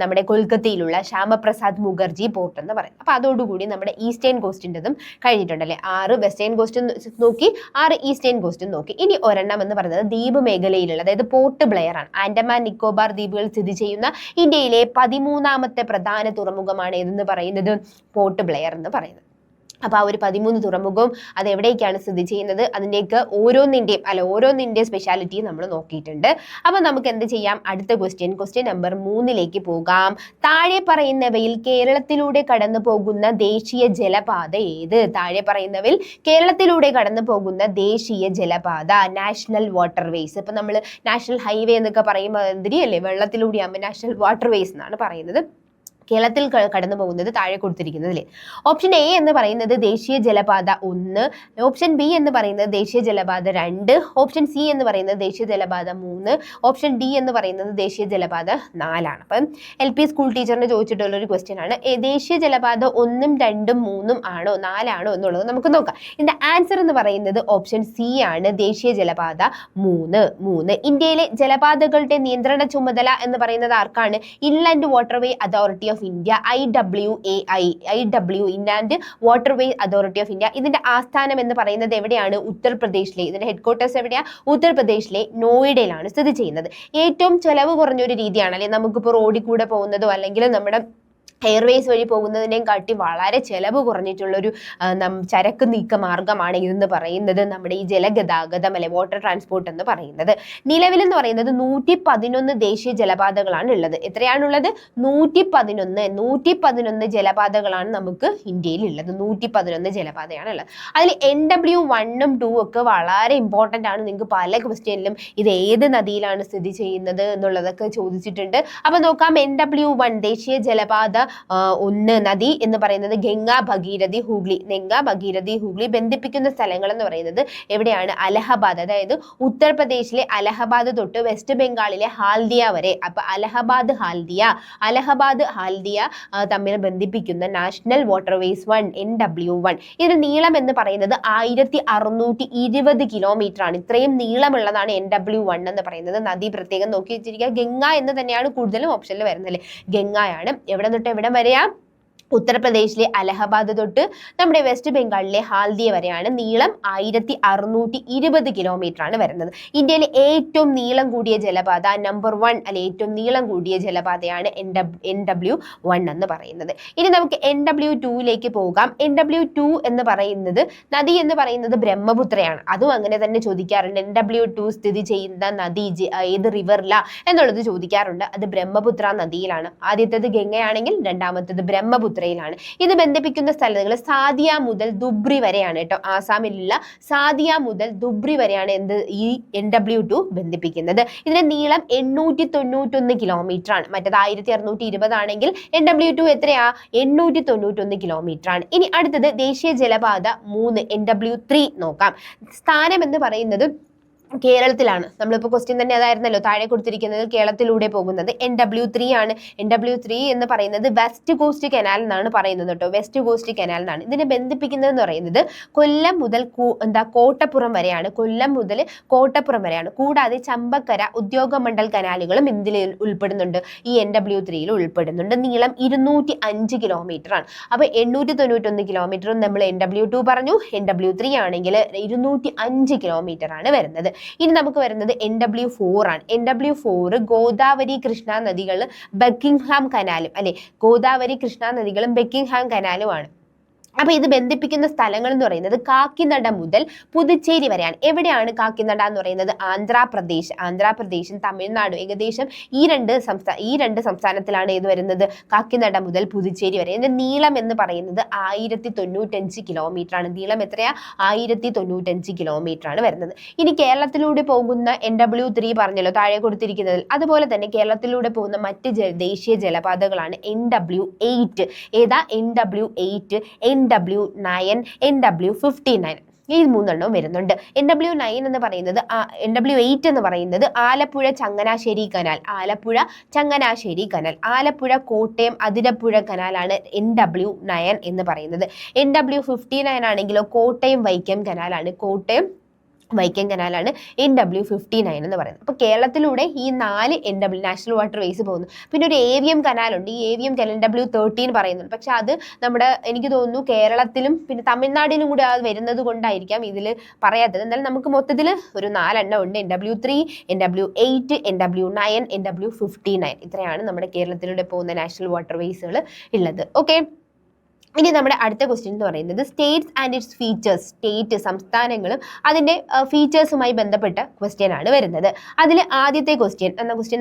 നമ്മുടെ കൊൽക്കത്തയിലുള്ള ശ്യാമപ്രസാദ് മുഖർജി പോർട്ട് എന്ന് പറയും. അപ്പൊ അതോടുകൂടി നമ്മുടെ ഈസ്റ്റേൺ കോസ്റ്റിൻ്റെതും കഴിഞ്ഞിട്ടുണ്ടല്ലേ. 6 വെസ്റ്റേൺ കോസ്റ്റ് നോക്കി, 6 ഈസ്റ്റേൺ കോസ്റ്റ് നോക്കി. ഇനി ഒരെണ്ണം എന്ന് പറയുന്നത് ദ്വീപ് മേഖലയിലുള്ള, അതായത് പോർട്ട് ബ്ലെയർ ആണ്. ആൻഡമാൻ നിക്കോബാർ ദ്വീപുകൾ സ്ഥിതി ചെയ്യുന്ന ഇന്ത്യയിലെ 13ാമത്തെ പ്രധാന തുറമുഖമാണ് ഏതെന്ന് പറയുന്നത്? പോർട്ട് ബ്ലെയർ എന്ന് പറയുന്നത്. അപ്പൊ ആ ഒരു 13 തുറമുഖവും അത് എവിടേക്കാണ് സ്ഥിതി ചെയ്യുന്നത്, അതിൻ്റെയൊക്കെ ഓരോന്നിൻ്റെയും സ്പെഷ്യാലിറ്റി നമ്മൾ നോക്കിയിട്ടുണ്ട്. അപ്പൊ നമുക്ക് എന്ത് ചെയ്യാം? അടുത്ത ക്വസ്റ്റ്യൻ നമ്പർ 3ലേക്ക് പോകാം. താഴെ പറയുന്നവയിൽ കേരളത്തിലൂടെ കടന്നു പോകുന്ന ദേശീയ ജലപാത ഏത്? താഴെ പറയുന്നവയിൽ കേരളത്തിലൂടെ കടന്നു പോകുന്ന ദേശീയ ജലപാത നാഷണൽ വാട്ടർവേസ്. ഇപ്പൊ നമ്മൾ നാഷണൽ ഹൈവേ എന്നൊക്കെ പറയുമ്പോൾ അല്ലേ, വെള്ളത്തിലൂടെയാകുമ്പോൾ നാഷണൽ വാട്ടർവേസ് എന്നാണ് പറയുന്നത്. കേരളത്തിൽ കടന്നു പോകുന്നത് താഴെ കൊടുത്തിരിക്കുന്നതിൽ ഓപ്ഷൻ എ എന്ന് പറയുന്നത് ദേശീയ ജലപാത 1, ഓപ്ഷൻ ബി എന്ന് പറയുന്നത് ദേശീയ ജലപാത 2, ഓപ്ഷൻ സി എന്ന് പറയുന്നത് ദേശീയ ജലപാത 3, ഓപ്ഷൻ ഡി എന്ന് പറയുന്നത് ദേശീയ ജലപാത 4 ആണ്. അപ്പം LP സ്കൂൾ ടീച്ചറിന് ചോദിച്ചിട്ടുള്ള ഒരു ക്വസ്റ്റ്യൻ ആണ്, ദേശീയ ജലപാത 1, 2, 3 ആണോ 4 ആണോ എന്നുള്ളത് നമുക്ക് നോക്കാം. ഇതിന്റെ ആൻസർ എന്ന് പറയുന്നത് ഓപ്ഷൻ സി ആണ്, ദേശീയ ജലപാത 3. ഇന്ത്യയിലെ ജലപാതകളുടെ നിയന്ത്രണ ചുമതല എന്ന് പറയുന്നത് ആർക്കാണ്? Inland waterway authority of India, IWAI, inland waterway authority of India. ഇതിന്റെ ആസ്ഥാനം എന്ന് പറയുന്നത് എവിടെയാണ്? ഉത്തർപ്രദേശിലെ. ഇതിന്റെ ഹെഡ്ക്വാർട്ടേഴ്സ് എവിടെയാ? ഉത്തർപ്രദേശിലെ നോയിഡയിലാണ് സ്ഥിതി ചെയ്യുന്നത്. ഏറ്റവും ചെലവ് കുറഞ്ഞൊരു രീതിയാണ് അല്ലെ, നമുക്കിപ്പോൾ റോഡിൽ കൂടെ പോകുന്നതോ അല്ലെങ്കിൽ നമ്മുടെ എയർവേസ് വഴി പോകുന്നതിനെയും കാട്ടി വളരെ ചെലവ് കുറഞ്ഞിട്ടുള്ളൊരു ചരക്ക് നീക്ക മാർഗമാണ് ഇതെന്ന് പറയുന്നത് നമ്മുടെ ഈ ജലഗതാഗതം അല്ലെ, വാട്ടർ ട്രാൻസ്പോർട്ട് എന്ന് പറയുന്നത്. നിലവിലെന്ന് പറയുന്നത് 111 ദേശീയ ജലപാതകളാണ് ഉള്ളത്. എത്രയാണുള്ളത്? 111 ജലപാതകളാണ് നമുക്ക് ഇന്ത്യയിൽ ഉള്ളത്. 111 ജലപാതയാണ് ഉള്ളത്. അതിൽ NW1 ഉം 2 ഒക്കെ വളരെ ഇമ്പോർട്ടൻ്റ് ആണ്. നിങ്ങൾക്ക് പല ക്വസ്റ്റ്യനിലും ഇത് ഏത് നദിയിലാണ് സ്ഥിതി ചെയ്യുന്നത് എന്നുള്ളതൊക്കെ ചോദിച്ചിട്ടുണ്ട്. അപ്പൊ നോക്കാം. NW1 ദേശീയ ജലപാത 1 നദി എന്ന് പറയുന്നത് ഗംഗ ഭഗീരഥി ഹൂഗ്ലി ബന്ധിപ്പിക്കുന്ന സ്ഥലങ്ങൾ എന്ന് പറയുന്നത് എവിടെയാണ്? അലഹബാദ്, അതായത് ഉത്തർപ്രദേശിലെ അലഹബാദ് തൊട്ട് വെസ്റ്റ് ബംഗാളിലെ ഹാൽദിയ വരെ. അപ്പൊ അലഹബാദ് ഹാൽദിയ തമ്മിൽ ബന്ധിപ്പിക്കുന്ന നാഷണൽ വാട്ടർവേസ് 1 NW1. ഇതിന്റെ നീളം എന്ന് പറയുന്നത് 1620 കിലോമീറ്റർ ആണ്. ഇത്രയും നീളമുള്ളതാണ് NW1 എന്ന് പറയുന്നത്. നദി പ്രത്യേകം നോക്കി വെച്ചിരിക്കുക. ഗംഗ എന്ന് തന്നെയാണ് കൂടുതലും ഓപ്ഷനിൽ വരുന്നത് അല്ലേ, ഗംഗയാണ്. എവിടെ തൊട്ട് എവിടെ വരെയാ? ഉത്തർപ്രദേശിലെ അലഹബാദ് തൊട്ട് നമ്മുടെ വെസ്റ്റ് ബംഗാളിലെ ഹാൽദിയ വരെയാണ്. നീളം 1620 കിലോമീറ്റർ ആണ് വരുന്നത്. ഇന്ത്യയിലെ ഏറ്റവും നീളം കൂടിയ ജലപാത നമ്പർ 1 അല്ലെ, ഏറ്റവും നീളം കൂടിയ ജലപാതയാണ് NW1 എന്ന് പറയുന്നത്. ഇനി നമുക്ക് NW2ലേക്ക് പോകാം. NW2 എന്ന് പറയുന്നത് നദി എന്ന് പറയുന്നത് ബ്രഹ്മപുത്രയാണ്. അതും അങ്ങനെ തന്നെ ചോദിക്കാറുണ്ട്. NW2 സ്ഥിതി ചെയ്യുന്ന നദി ഏത് റിവറില എന്നുള്ളത് ചോദിക്കാറുണ്ട്. അത് ബ്രഹ്മപുത്ര നദിയിലാണ്. ആദ്യത്തേത് ഗംഗയാണെങ്കിൽ രണ്ടാമത്തേത് ബ്രഹ്മപുത്ര ാണ്. ഇത് ബന്ധിപ്പിക്കുന്ന സ്ഥലങ്ങൾ സാദിയ മുതൽ ദുബ്രി വരെയാണ് കേട്ടോ. ആസാമിലുള്ള സാദിയ മുതൽ ദുബ്രി വരെയാണ് ഈ NW2 ബന്ധിപ്പിക്കുന്നത്. ഇതിന്റെ നീളം 891 കിലോമീറ്റർ ആണ്. മറ്റേത് 1620 ആണെങ്കിൽ NW2 എത്രയാ? 891 കിലോമീറ്റർ ആണ്. ഇനി അടുത്തത് ദേശീയ ജലപാത 3 NW3 നോക്കാം. സ്ഥാനം എന്ന് പറയുന്നത് കേരളത്തിലാണ്. നമ്മളിപ്പോൾ ക്വസ്റ്റ്യൻ തന്നെ അതായിരുന്നല്ലോ, താഴെ കൊടുത്തിരിക്കുന്നത് കേരളത്തിലൂടെ പോകുന്നത് NW3 ആണ്. NW3 എന്ന് പറയുന്നത് വെസ്റ്റ് കോസ്റ്റ് കനാൽ എന്നാണ് പറയുന്നത് കേട്ടോ. വെസ്റ്റ് കോസ്റ്റ് കനാൽ എന്നാണ് ഇതിനെ ബന്ധിപ്പിക്കുന്നത് എന്ന് പറയുന്നത്. കൊല്ലം മുതൽ കോട്ടപ്പുറം വരെയാണ്. കൂടാതെ ചമ്പക്കര ഉദ്യോഗമണ്ഡൽ കനാലുകളും ഇതിൽ ഉൾപ്പെടുന്നുണ്ട്. ഈ NW3 ഉൾപ്പെടുന്നുണ്ട്. നീളം 205 കിലോമീറ്റർ ആണ്. അപ്പൊ 891 കിലോമീറ്ററും നമ്മൾ NW2 പറഞ്ഞു. NW3 ആണെങ്കിൽ 205 കിലോമീറ്റർ ആണ് വരുന്നത്. ഇനി നമുക്ക് വരുന്നത് NW4 ആണ്. NW4 ഗോദാവരി കൃഷ്ണ നദികൾ ബക്കിംഗ്ഹാം കനാലും അല്ലെ, ഗോദാവരി കൃഷ്ണ നദികളും ബക്കിംഗ്ഹാം കനാലുമാണ്. അപ്പൊ ഇത് ബന്ധിപ്പിക്കുന്ന സ്ഥലങ്ങൾ എന്ന് പറയുന്നത് കാക്കിനട മുതൽ പുതുച്ചേരി വരെയാണ്. എവിടെയാണ് കാക്കിനട എന്ന് പറയുന്നത്? ആന്ധ്രാപ്രദേശും തമിഴ്നാടും ഏകദേശം ഈ രണ്ട് സംസ്ഥാനത്തിലാണ് ഇത് വരുന്നത്, കാക്കിനട മുതൽ പുതുച്ചേരി വരെ. ഇതിന്റെ നീളം എന്ന് പറയുന്നത് 1095 കിലോമീറ്റർ ആണ്. നീളം എത്രയാ? 1095 കിലോമീറ്റർ ആണ് വരുന്നത്. ഇനി കേരളത്തിലൂടെ പോകുന്ന NW3 പറഞ്ഞല്ലോ താഴെ കൊടുത്തിരിക്കുന്നതിൽ, അതുപോലെ തന്നെ കേരളത്തിലൂടെ പോകുന്ന മറ്റ് ദേശീയ ജലപാതകളാണ് NW8. ഏതാ? NW8, NW9, NW59. ഈ മൂന്നെണ്ണവും വരുന്നുണ്ട്. NW9 എന്ന് പറയുന്നത് NW8 എന്ന് പറയുന്നത് ആലപ്പുഴ ചങ്ങനാശ്ശേരി കനാൽ, ആലപ്പുഴ കോട്ടയം അതിരപ്പുഴ കനാലാണ് NW9 എന്ന് പറയുന്നത്. NW59 ആണെങ്കിലോ കോട്ടയം വൈക്കം കനാലാണ്, NW59 എന്ന് പറയുന്നത്. അപ്പോൾ കേരളത്തിലൂടെ ഈ 4 NW നാഷണൽ വാട്ടർ വേസ് പോകുന്നു. പിന്നെ ഒരു AVM കനാലുണ്ട്. ഈ AVM കനാൽ NW13 പറയുന്നുണ്ട്. പക്ഷെ അത് നമ്മുടെ എനിക്ക് തോന്നുന്നു കേരളത്തിലും പിന്നെ തമിഴ്നാടിലും കൂടി അത് വരുന്നത് കൊണ്ടായിരിക്കാം ഇതിൽ പറയാത്തത്. എന്നാലും നമുക്ക് മൊത്തത്തിൽ ഒരു 4 എണ്ണം ഉണ്ട്. NW3, NW8, NW9, NW59. ഇത്രയാണ് നമ്മുടെ കേരളത്തിലൂടെ പോകുന്ന നാഷണൽ വാട്ടർ വേസുകൾ ഉള്ളത്. ഓക്കെ, ഇനി നമ്മുടെ അടുത്ത ക്വസ്റ്റ്യൻ എന്ന് പറയുന്നത് States and it's features. State സംസ്ഥാനങ്ങളും അതിൻ്റെ ഫീച്ചേഴ്സുമായി ബന്ധപ്പെട്ട ക്വസ്റ്റ്യൻ ആണ് വരുന്നത്. അതിൽ ആദ്യത്തെ ക്വസ്റ്റ്യൻ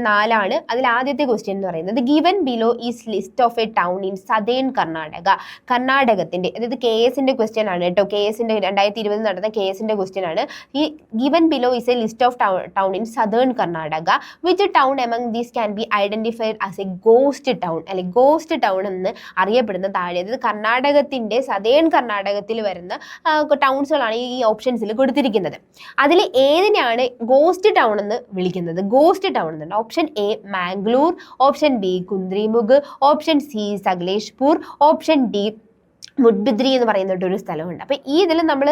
4 അതിൽ ആദ്യത്തെ ക്വസ്റ്റ്യൻ എന്ന് പറയുന്നത് given below is list of a town in southern Karnataka. കർണാടകത്തിന്റെ, അതായത് KS-ന്റെ ക്വസ്റ്റ്യൻ ആണ് കേട്ടോ. KS-ന്റെ 2020 നടന്ന KS-ന്റെ ക്വസ്റ്റ്യൻ ആണ്. ഈ given below is A list of town in southern Karnataka. Which town among these can be identified as a ghost town, അല്ലെ ghost town എന്ന് അറിയപ്പെടുന്ന താഴെ, അതായത് കർണാടകത്തിന്റെ സദേൺ കർണാടകത്തിൽ വരുന്ന ടൗൺസുകളാണ് ഈ ഓപ്ഷൻസിൽ കൊടുത്തിരിക്കുന്നത്. അതിൽ ഏതിനെയാണ് ഗോസ്റ്റ് ടൗൺ എന്ന് വിളിക്കുന്നത്? ഗോസ്റ്റ് ടൗൺ എന്നുണ്ട്. Option A Mangalore, option B Kudremukh, option C Sakleshpur, option D Moodbidri എന്ന് പറയുന്ന ഒരു സ്ഥലമുണ്ട്. അപ്പൊ ഈ ഇതിൽ നമ്മൾ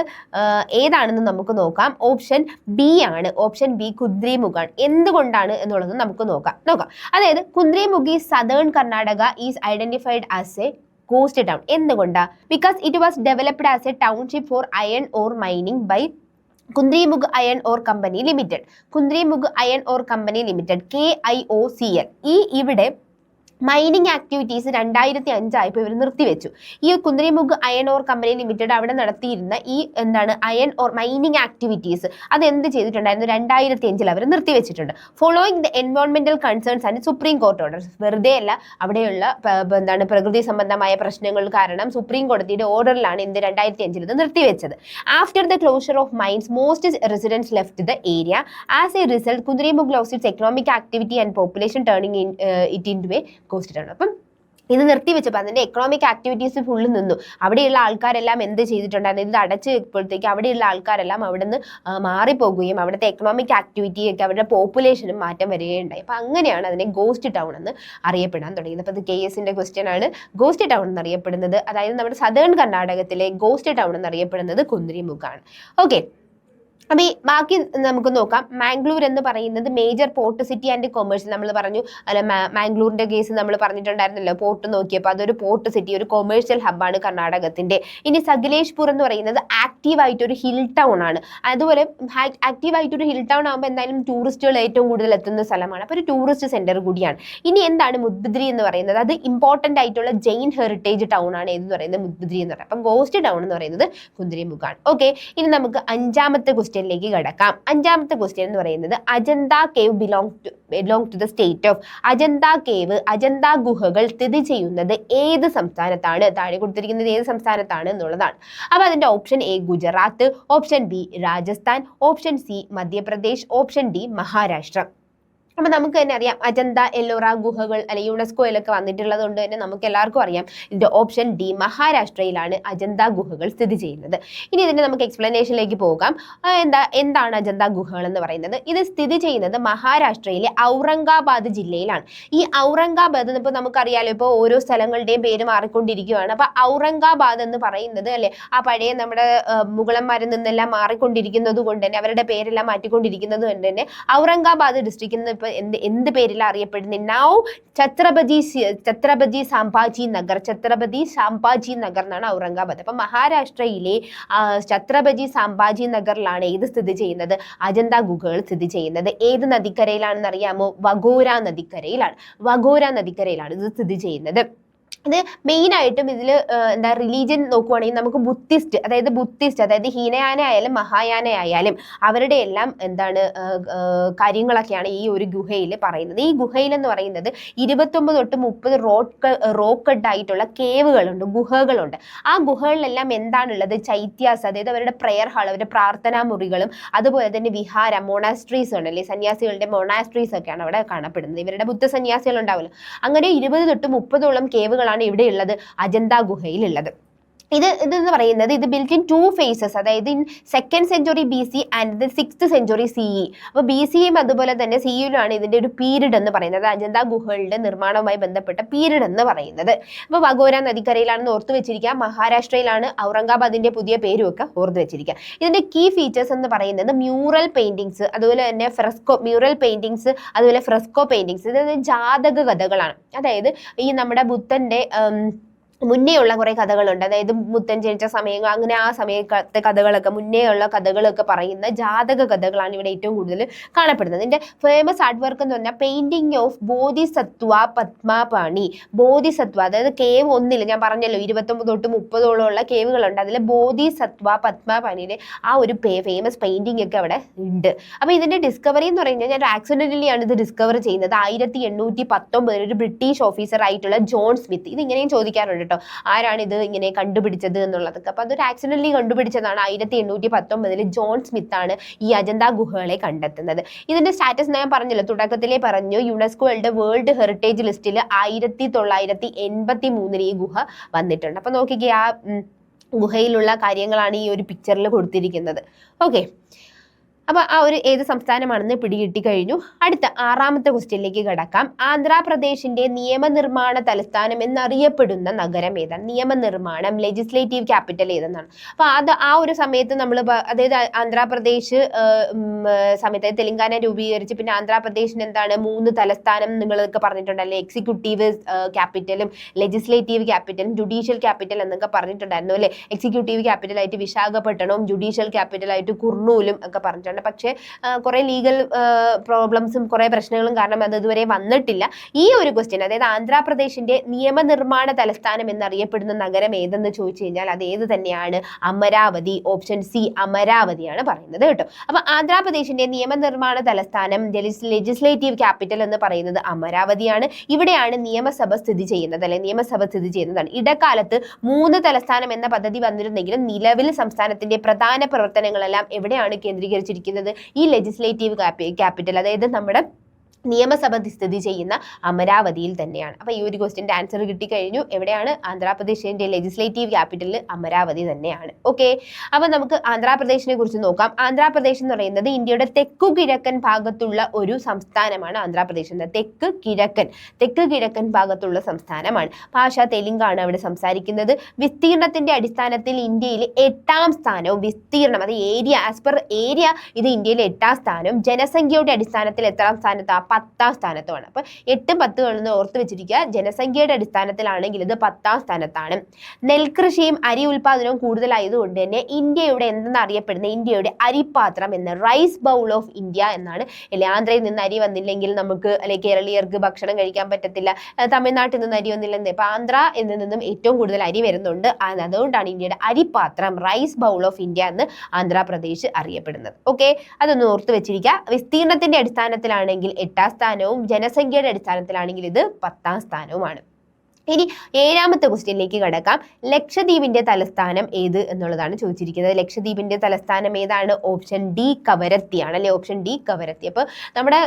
ഏതാണെന്ന് നമുക്ക് നോക്കാം. ഓപ്ഷൻ B ആണ്. ഓപ്ഷൻ B കുന്ദ്രിമുഖാണ്. എന്തുകൊണ്ടാണ് എന്നുള്ളത് നമുക്ക് നോക്കാം. അതായത് Kudremukh is southern Karnataka is identified as a ghost town. എന്തുകൊണ്ടാ? Because it was developed as a township for iron ore mining by Kudremukh iron ore company limited. KIOCL. ഇവിടെ മൈനിങ് ആക്ടിവിറ്റീസ് 2005 ആയപ്പോൾ ഇവർ നിർത്തിവെച്ചു. ഈ Kudremukh iron ore company limited അവിടെ നടത്തിയിരുന്ന ഈ iron ore mining activities അത് എന്ത് ചെയ്തിട്ടുണ്ടായിരുന്നു? 2005 അവർ നിർത്തിവെച്ചിട്ടുണ്ട്. ഫോളോയിങ് ദ എൻവയോൺമെന്റൽ concerns and supreme court order. വെറുതെ അല്ല, അവിടെയുള്ള പ്രകൃതി സംബന്ധമായ പ്രശ്നങ്ങൾ കാരണം സുപ്രീം കോടതിയുടെ ഓർഡറിലാണ് 2005 ഇത് നിർത്തിവെച്ചത്. After the closure of mines most residents left the area. As a result Kudremukh lost its economic activity and population turning it into a ghost town. അപ്പം ഇത് നിർത്തിവെച്ചപ്പോൾ അതിന്റെ എക്കണോമിക് ആക്ടിവിറ്റീസ് ഫുള്ള് നിന്നു. അവിടെയുള്ള ആൾക്കാരെല്ലാം എന്ത് ചെയ്തിട്ടുണ്ടായിരുന്നു? ഇത് അടച്ചപ്പോഴത്തേക്ക് അവിടെയുള്ള ആൾക്കാരെല്ലാം അവിടെ നിന്ന് മാറിപ്പോകുകയും അവിടുത്തെ എക്കണോമിക് ആക്ടിവിറ്റിയൊക്കെ അവരുടെ പോപ്പുലേഷനും മാറ്റം വരികയുണ്ടായി. അപ്പൊ അങ്ങനെയാണ് അതിനെ ഗോസ്റ്റ് ടൗൺ എന്ന് അറിയപ്പെടാൻ തുടങ്ങിയത്. അപ്പോൾ ഇത് KS-ന്റെ ക്വസ്റ്റ്യൻ ആണ്. ഗോസ്റ്റ് ടൗൺ എന്നറിയപ്പെടുന്നത്, അതായത് നമ്മുടെ സദേൺ കർണാടകത്തിലെ ഗോസ്റ്റ് ടൗൺ എന്നറിയപ്പെടുന്നത് കുന്ദ്രിമുഖാണ്. ഓക്കെ, അപ്പൊ ഈ ബാക്കി നമുക്ക് നോക്കാം. മാംഗ്ലൂർ എന്ന് പറയുന്നത് major port city and commercial. നമ്മൾ പറഞ്ഞു അല്ല, മാംഗ്ലൂരിന്റെ കേസ് നമ്മൾ പറഞ്ഞിട്ടുണ്ടായിരുന്നല്ലോ. പോർട്ട് നോക്കിയപ്പോൾ അതൊരു പോർട്ട് സിറ്റി, ഒരു കൊമേഴ്സ്യൽ ഹബ്ബാണ് കർണാടകത്തിന്റെ. ഇനി സകലേഷ്പൂർ എന്ന് പറയുന്നത് ആക്റ്റീവായിട്ടൊരു ഹിൽ ടൗൺ ആണ്. അതുപോലെ ആക്റ്റീവായിട്ടൊരു ഹിൽ ടൗൺ ആകുമ്പോൾ എന്തായാലും ടൂറിസ്റ്റുകൾ ഏറ്റവും കൂടുതൽ എത്തുന്ന സ്ഥലമാണ്. അപ്പോൾ ഒരു ടൂറിസ്റ്റ് സെന്റർ കൂടിയാണ്. ഇനി എന്താണ് മുഡ്ബിദ്രി എന്ന് പറയുന്നത്? അത് ഇമ്പോർട്ടന്റ് ആയിട്ടുള്ള ജെയിൻ ഹെറിറ്റേജ് ടൗൺ ആണ് എന്ന് പറയുന്നത് മുഡ്ബിദ്രി എന്ന് പറയുന്നത്. അപ്പം ഗോസ്റ്റ് ടൗൺ എന്ന് പറയുന്നത് കുന്ദ്രിമുഖാണ്. ഓക്കെ, ഇനി നമുക്ക് 5ാമത്തെ ക്വസ്റ്റ്യനിലേക്ക് കടക്കാം. 5ാമത്തെ ക്വസ്റ്റ്യൻ എന്ന് പറയുന്നത് Ajanta cave belong to the state of. Ajanta ഗുഹകൾ സ്ഥിതി ചെയ്യുന്നത് ഏത് സംസ്ഥാനത്താണ്? താഴെ കൊടുത്തിരിക്കുന്നത് ഏത് സംസ്ഥാനത്താണ് എന്നുള്ളതാണ്. അപ്പൊ അതിന്റെ option A Gujarat, option B Rajasthan, option C Madhya Pradesh, option D Maharashtra. അപ്പൊ നമുക്ക് തന്നെ അറിയാം അജന്ത എല്ലോറ ഗുഹകൾ അല്ലെ യുനെസ്കോയിലൊക്കെ വന്നിട്ടുള്ളത് കൊണ്ട് തന്നെ നമുക്ക് എല്ലാവർക്കും അറിയാം ഇതിന്റെ ഓപ്ഷൻ D മഹാരാഷ്ട്രയിലാണ് അജന്ത ഗുഹകൾ സ്ഥിതി ചെയ്യുന്നത്. ഇനി ഇതിന്റെ നമുക്ക് എക്സ്പ്ലനേഷനിലേക്ക് പോകാം. എന്താണ് അജന്ത ഗുഹകൾ എന്ന് പറയുന്നത്? ഇത് സ്ഥിതി ചെയ്യുന്നത് മഹാരാഷ്ട്രയിലെ ഔറംഗാബാദ് ജില്ലയിലാണ്. ഈ ഔറംഗാബാദ് ഇപ്പോൾ നമുക്കറിയാലോ, ഇപ്പോൾ ഓരോ സ്ഥലങ്ങളുടെയും പേര് മാറിക്കൊണ്ടിരിക്കുകയാണ്. അപ്പൊ ഔറംഗാബാദ് എന്ന് പറയുന്നത് അല്ലെ ആ പഴയ നമ്മുടെ മുഗളന്മാരിൽ നിന്നെല്ലാം മാറിക്കൊണ്ടിരിക്കുന്നത് കൊണ്ട് തന്നെ അവരുടെ പേരെല്ലാം മാറ്റിക്കൊണ്ടിരിക്കുന്നത് കൊണ്ട് തന്നെ ഔറംഗാബാദ് ഡിസ്ട്രിക്റ്റിൽ നിന്ന് എന്ത് പേരിൽ അറിയപ്പെടുന്നത്? നൗ ഛത്രപതി സാംഭാജി നഗർ എന്നാണ് ഔറംഗാബാദ്. അപ്പൊ മഹാരാഷ്ട്രയിലെ ഛത്രപതി സാംഭാജി നഗറിലാണ് ഏത് സ്ഥിതി ചെയ്യുന്നത്? അജന്ത ഗുഹകൾ സ്ഥിതി ചെയ്യുന്നത്. ഏത് നദിക്കരയിലാണെന്ന് അറിയാമോ? വഘോര നദിക്കരയിലാണ് ഇത് സ്ഥിതി ചെയ്യുന്നത്. ഇത് മെയിൻ ആയിട്ടും ഇതിൽ എന്താ റിലീജിയൻ നോക്കുവാണെങ്കിൽ നമുക്ക് ബുദ്ധിസ്റ്റ് അതായത് ഹീനയാന ആയാലും മഹായാന ആയാലും അവരുടെ എല്ലാം എന്താണ് കാര്യങ്ങളൊക്കെയാണ് ഈ ഒരു ഗുഹയിൽ പറയുന്നത്. ഈ ഗുഹയിൽ എന്ന് പറയുന്നത് 29 തൊട്ട് 30 റോക്കഡ് ആയിട്ടുള്ള കേവുകളുണ്ട്, ഗുഹകളുണ്ട്. ആ ഗുഹകളിലെല്ലാം എന്താണുള്ളത്? ചൈത്യാസ്, അതായത് അവരുടെ പ്രെയർ ഹാൾ, അവരുടെ പ്രാർത്ഥനാ മുറികളും അതുപോലെ തന്നെ വിഹാരം, മൊണാസ്ട്രീസ് ഉണ്ടല്ലേ, സന്യാസികളുടെ മൊണാസ്ട്രീസ് ഒക്കെയാണ് അവിടെ കാണപ്പെടുന്നത്. ഇവരുടെ ബുദ്ധ സന്യാസികൾ ഉണ്ടാവുമല്ലോ. അങ്ങനെ 20 തൊട്ട് 30ഓളം കേവുകളാണ് ഇവിടെയുള്ളത്, അജന്ത ഗുഹയിലുള്ളത്. ഇതെന്ന് പറയുന്നത് ഇത് ബിൽറ്റ് ഇൻ 2 phases, അതായത് in 2nd century BC and 6th century CE. അപ്പോൾ BCയും അതുപോലെ തന്നെ CEയിലാണ് ഇതിന്റെ ഒരു പീരീഡ് എന്ന് പറയുന്നത്, അജന്ത ഗുഹകളുടെ നിർമ്മാണവുമായി ബന്ധപ്പെട്ട പീരീഡ് എന്ന് പറയുന്നത്. അപ്പോൾ വഘോര നദിക്കരയിലാണെന്ന് ഓർത്തു വെച്ചിരിക്കുക. മഹാരാഷ്ട്രയിലാണ്, ഔറംഗാബാദിന്റെ പുതിയ പേരും ഒക്കെ ഓർത്തു വെച്ചിരിക്കുക. ഇതിന്റെ കീ ഫീച്ചേഴ്സ് എന്ന് പറയുന്നത് മ്യൂറൽ പെയിന്റിങ്സ്, അതുപോലെ തന്നെ ഫ്രെസ്കോ പെയിന്റിങ്സ്. ഇത് ജാതക കഥകളാണ്. അതായത് ഈ നമ്മുടെ ബുദ്ധന്റെ മുന്നേ ഉള്ള കുറെ കഥകളുണ്ട്, അതായത് ബുദ്ധൻ ജനിച്ച സമയങ്ങൾ, അങ്ങനെ ആ സമയത്തെ കഥകളൊക്കെ, മുന്നേ ഉള്ള കഥകളൊക്കെ പറയുന്ന ജാതക കഥകളാണ് ഇവിടെ ഏറ്റവും കൂടുതൽ കാണപ്പെടുന്നത്. ഇതിന്റെ ഫേമസ് ആർട്ട് വർക്ക് എന്ന് പറഞ്ഞാൽ പെയിന്റിംഗ് ഓഫ് ബോധിസത്വ പത്മപാണി. അതായത് കേവ് 1 ഞാൻ പറഞ്ഞല്ലോ 29 തൊട്ട് 30ഓളം ഉള്ള കേവുകളുണ്ട്. അതിൽ ബോധിസത്വ പത്മപാണിയുടെ ആ ഒരു ഫേമസ് പെയിന്റിംഗ് ഒക്കെ അവിടെ ഉണ്ട്. അപ്പൊ ഇതിന്റെ ഡിസ്കവറി എന്ന് പറയുന്നത് ഞാൻ ആക്സിഡന്റലി ആണ് ഇത് ഡിസ്കവർ ചെയ്യുന്നത്. 1819 ഒരു ബ്രിട്ടീഷ് ഓഫീസർ ആയിട്ടുള്ള ജോൺ സ്മിത്ത്, ഇത് ഇങ്ങനെയും ചോദിക്കാറുണ്ട്, ആരാണ് ഇത് ഇങ്ങനെ കണ്ടുപിടിച്ചത് എന്നുള്ളതൊക്കെ. അപ്പൊ അതൊരു ആക്സിഡന്റലി കണ്ടുപിടിച്ചതാണ്. 1819 ജോൺ സ്മിത്ത് ആണ് ഈ അജന്ത ഗുഹകളെ കണ്ടെത്തുന്നത്. ഇതിന്റെ സ്റ്റാറ്റസ് ഞാൻ പറഞ്ഞല്ലോ, തുടക്കത്തിലേ പറഞ്ഞു, യുനെസ്കോയുടെ വേൾഡ് ഹെറിറ്റേജ് ലിസ്റ്റിൽ 1983 ഈ ഗുഹ വന്നിട്ടുണ്ട്. അപ്പൊ നോക്കിക്കേ, ആ ഗുഹയിലുള്ള കാര്യങ്ങളാണ് ഈ ഒരു പിക്ചറിൽ കൊടുത്തിരിക്കുന്നത്. ഓക്കെ, അപ്പൊ ആ ഒരു ഏത് സംസ്ഥാനമാണെന്ന് പിടികിട്ടി കഴിഞ്ഞു. അടുത്ത 6ാമത്തെ ക്വസ്റ്റ്യനിലേക്ക് കടക്കാം. ആന്ധ്രാപ്രദേശിന്റെ നിയമനിർമ്മാണ തലസ്ഥാനം എന്നറിയപ്പെടുന്ന നഗരം ഏതാണ്? നിയമനിർമ്മാണം, ലെജിസ്ലേറ്റീവ് ക്യാപിറ്റൽ ഏതെന്നാണ്. അപ്പൊ ആ ഒരു സമയത്ത് നമ്മൾ, അതായത് ആന്ധ്രാപ്രദേശ് സമയത്ത് തെലങ്കാന രൂപീകരിച്ച് പിന്നെ ആന്ധ്രാപ്രദേശിന് എന്താണ് 3 തലസ്ഥാനം നിങ്ങളൊക്കെ പറഞ്ഞിട്ടുണ്ടല്ലേ, എക്സിക്യൂട്ടീവ് ക്യാപിറ്റലും ലെജിസ്ലേറ്റീവ് ക്യാപിറ്റലും ജുഡീഷ്യൽ ക്യാപിറ്റൽ എന്നൊക്കെ പറഞ്ഞിട്ടുണ്ടായിരുന്നു അല്ലെ. എക്സിക്യൂട്ടീവ് ക്യാപിറ്റലായിട്ട് വിശാഖപട്ടണവും ജുഡീഷ്യൽ ക്യാപിറ്റലായിട്ട് കുർണൂലും ഒക്കെ പറഞ്ഞിട്ടുണ്ട്. പക്ഷേ കുറെ ലീഗൽ പ്രോബ്ലംസും കുറെ പ്രശ്നങ്ങളും കാരണം അത് ഇതുവരെ വന്നിട്ടില്ല. ഈ ഒരു ക്വസ്റ്റ്യൻ, അതായത് ആന്ധ്രാപ്രദേശിന്റെ നിയമനിർമ്മാണ തലസ്ഥാനം എന്നറിയപ്പെടുന്ന നഗരം ഏതെന്ന് ചോദിച്ചു കഴിഞ്ഞാൽ അത് ഏത് തന്നെയാണ്? അമരാവതി. ഓപ്ഷൻ സി, അമരാവതിയാണ് പറയുന്നത് കേട്ടോ. അപ്പൊ ആന്ധ്രാപ്രദേശിന്റെ നിയമനിർമ്മാണ തലസ്ഥാനം, ലെജിസ്ലേറ്റീവ് ക്യാപിറ്റൽ എന്ന് പറയുന്നത് അമരാവതിയാണ്. ഇവിടെയാണ് നിയമസഭ സ്ഥിതി ചെയ്യുന്നത്, അല്ലെ നിയമസഭ സ്ഥിതി ചെയ്യുന്നതാണ്. ഇടക്കാലത്ത് 3 തലസ്ഥാനം എന്ന പദ്ധതി വന്നിരുന്നെങ്കിലും നിലവിൽ സംസ്ഥാനത്തിന്റെ പ്രധാന പ്രവർത്തനങ്ങളെല്ലാം എവിടെയാണ് കേന്ദ്രീകരിച്ചിരിക്കുന്നത്? ഈ ലെജിസ്ലേറ്റീവ് ക്യാപിറ്റൽ, അതായത് നമ്മുടെ നിയമസഭ സ്ഥിതി ചെയ്യുന്ന അമരാവതിയിൽ തന്നെയാണ്. അപ്പൊ ഈ ഒരു ക്വസ്റ്റ്യന്റെ ആൻസർ കിട്ടിക്കഴിഞ്ഞു. എവിടെയാണ്? ആന്ധ്രാപ്രദേശിന്റെ ലെജിസ്ലേറ്റീവ് ക്യാപിറ്റൽ അമരാവതി തന്നെയാണ്. ഓക്കെ, അപ്പൊ നമുക്ക് ആന്ധ്രാപ്രദേശിനെ കുറിച്ച് നോക്കാം. ആന്ധ്രാപ്രദേശ് എന്ന് പറയുന്നത് ഇന്ത്യയുടെ തെക്കു കിഴക്കൻ ഭാഗത്തുള്ള ഒരു സംസ്ഥാനമാണ്. ആന്ധ്രാപ്രദേശിന്റെ തെക്ക് കിഴക്കൻ ഭാഗത്തുള്ള സംസ്ഥാനമാണ്. ഭാഷ തെലുങ്കാണ് അവിടെ സംസാരിക്കുന്നത്. വിസ്തീർണത്തിന്റെ അടിസ്ഥാനത്തിൽ ഇന്ത്യയിൽ 8ാം സ്ഥാനവും, വിസ്തീർണം അത് ഏരിയ, ആസ് പെർ ഏരിയ ഇത് ഇന്ത്യയിലെ 8ാം സ്ഥാനവും. ജനസംഖ്യയുടെ അടിസ്ഥാനത്തിൽ എത്രാം സ്ഥാനത്താണ്? 10ാം സ്ഥാനത്തുമാണ്. അപ്പൊ 8, 10 എന്ന് ഓർത്ത് വെച്ചിരിക്കുക. ജനസംഖ്യയുടെ അടിസ്ഥാനത്തിലാണെങ്കിൽ ഇത് 10ാം സ്ഥാനത്താണ്. നെൽകൃഷിയും അരി ഉൽപാദനവും കൂടുതലായതുകൊണ്ട് തന്നെ ഇന്ത്യയുടെ എന്തെന്നറിയപ്പെടുന്ന ഇന്ത്യയുടെ അരിപ്പാത്രം എന്ന റൈസ് ബൗൾ ഓഫ് ഇന്ത്യ എന്നാണ്. അല്ലെ, ആന്ധ്രയിൽ നിന്ന് അരി വന്നില്ലെങ്കിൽ നമുക്ക്, അല്ലെ കേരളീയർക്ക് ഭക്ഷണം കഴിക്കാൻ പറ്റത്തില്ല. തമിഴ്നാട്ടിൽ നിന്ന് അരി വന്നില്ലെങ്കിൽ ഇപ്പൊ ആന്ധ്ര എന്നിൽ നിന്നും ഏറ്റവും കൂടുതൽ അരി വരുന്നുണ്ട്. അതുകൊണ്ടാണ് ഇന്ത്യയുടെ അരിപ്പാത്രം, റൈസ് ബൗൾ ഓഫ് ഇന്ത്യ എന്ന് ആന്ധ്രാപ്രദേശ് അറിയപ്പെടുന്നത്. ഓക്കെ, അതൊന്ന് ഓർത്ത് വെച്ചിരിക്കുക. വിസ്തീർണത്തിന്റെ അടിസ്ഥാനത്തിലാണെങ്കിൽ 8ാം സ്ഥാനവും ജനസംഖ്യയുടെ അടിസ്ഥാനത്തിലാണെങ്കിൽ ഇത് 10ാം സ്ഥാനവുമാണ്. ഇനി 7ാമത്തെ ക്വസ്റ്റ്യനിലേക്ക് കടക്കാം. ലക്ഷദ്വീപിന്റെ തലസ്ഥാനം ഏത് എന്നുള്ളതാണ് ചോദിച്ചിരിക്കുന്നത്. ലക്ഷദ്വീപിന്റെ തലസ്ഥാനം ഏതാണ്? ഓപ്ഷൻ ഡി, കവരത്തിയാണ് അല്ലെ. Option D, Kavaratti. അപ്പോൾ നമ്മുടെ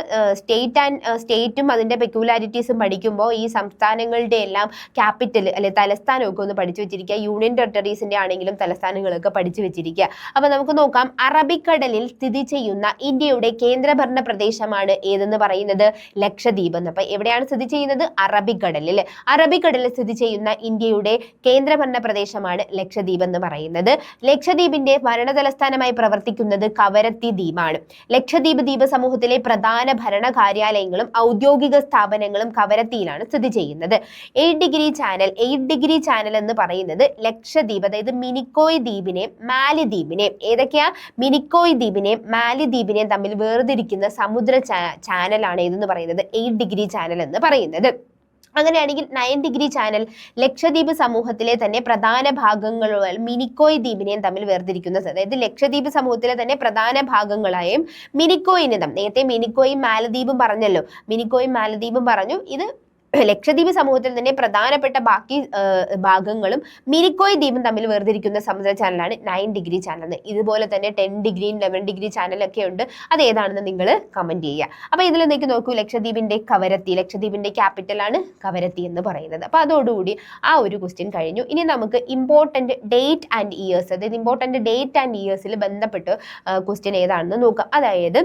സ്റ്റേറ്റും അതിന്റെ പെക്യുലാരിറ്റീസും പഠിക്കുമ്പോൾ ഈ സംസ്ഥാനങ്ങളുടെ എല്ലാം ക്യാപിറ്റൽ അല്ലെ തലസ്ഥാനമൊക്കെ ഒന്ന് പഠിച്ചു വെച്ചിരിക്കുക. യൂണിയൻ ടെറിട്ടറീസിന്റെ ആണെങ്കിലും തലസ്ഥാനങ്ങളൊക്കെ പഠിച്ചു വെച്ചിരിക്കുക. അപ്പൊ നമുക്ക് നോക്കാം. അറബിക്കടലിൽ സ്ഥിതി ചെയ്യുന്ന ഇന്ത്യയുടെ കേന്ദ്രഭരണ പ്രദേശമാണ് ഏതെന്ന് പറയുന്നത്? ലക്ഷദ്വീപ് എന്ന്. അപ്പൊ എവിടെയാണ് സ്ഥിതി ചെയ്യുന്നത്? അറബിക്കടലിൽ. അറബിക്കടലിൽ സ്ഥിതി ചെയ്യുന്ന ഇന്ത്യയുടെ കേന്ദ്രഭരണ പ്രദേശമാണ് ലക്ഷദ്വീപ് എന്ന് പറയുന്നത്. ലക്ഷദ്വീപിന്റെ ഭരണ തലസ്ഥാനമായി പ്രവർത്തിക്കുന്നത് കവരത്തി ദ്വീപാണ്. ലക്ഷദ്വീപ് ദ്വീപ സമൂഹത്തിലെ പ്രധാന ഭരണ കാര്യാലയങ്ങളും ഔദ്യോഗിക സ്ഥാപനങ്ങളും കവരത്തിയിലാണ് സ്ഥിതി ചെയ്യുന്നത്. 8 ഡിഗ്രി ചാനൽ എന്ന് പറയുന്നത് ലക്ഷദ്വീപ്, അതായത് മിനിക്കോയ് ദ്വീപിനെയും മാലിദ്വീപിനെയും, ഏതൊക്കെയാ, മിനിക്കോയ് ദ്വീപിനെയും മാലിദ്വീപിനെയും തമ്മിൽ വേർതിരിക്കുന്ന സമുദ്ര ചാനലാണ് ഇതെന്ന് പറയുന്നത് 8 ഡിഗ്രി ചാനൽ എന്ന് പറയുന്നത്. അങ്ങനെയാണെങ്കിൽ 9 ഡിഗ്രി ചാനൽ ലക്ഷദ്വീപ് സമൂഹത്തിലെ തന്നെ പ്രധാന ഭാഗങ്ങളുമായി മിനിക്കോയ് ദ്വീപിനെയും തമ്മിൽ വേർതിരിക്കുന്നത്. അതായത് ലക്ഷദ്വീപ് സമൂഹത്തിലെ തന്നെ പ്രധാന ഭാഗങ്ങളായും മിനിക്കോയിനെ നേരത്തെ മിനിക്കോയും മാലദ്വീപും പറഞ്ഞല്ലോ, മിനിക്കോയും മാലദ്വീപും പറഞ്ഞു. ഇത് ലക്ഷദ്വീപ് സമൂഹത്തിൽ തന്നെ പ്രധാനപ്പെട്ട ബാക്കി ഭാഗങ്ങളും മിനിക്കോയ് ദ്വീപും തമ്മിൽ വേർതിരിക്കുന്ന സമുദ്ര ചാനലാണ് 9 ഡിഗ്രി ചാനൽ. ഇതുപോലെ തന്നെ 10 ഡിഗ്രിയും 11 ഡിഗ്രി ചാനലൊക്കെ ഉണ്ട്. അത് ഏതാണെന്ന് നിങ്ങൾ കമന്റ് ചെയ്യുക. അപ്പൊ ഇതിൽ നിങ്ങൾക്ക് നോക്കൂ, ലക്ഷദ്വീപിന്റെ കവരത്തി, ലക്ഷദ്വീപിന്റെ ക്യാപിറ്റലാണ് കവരത്തി എന്ന് പറയുന്നത്. അപ്പൊ അതോടുകൂടി ആ ഒരു ക്വസ്റ്റ്യൻ കഴിഞ്ഞു. ഇനി നമുക്ക് ഇമ്പോർട്ടന്റ് ഡേറ്റ് ആൻഡ് ഇയേഴ്സ്, അതായത് ഇമ്പോർട്ടന്റ് ഡേറ്റ് ആൻഡ് ഇയേഴ്സിൽ ബന്ധപ്പെട്ട് ക്വസ്റ്റ്യൻ ഏതാണെന്ന് നോക്കാം. അതായത്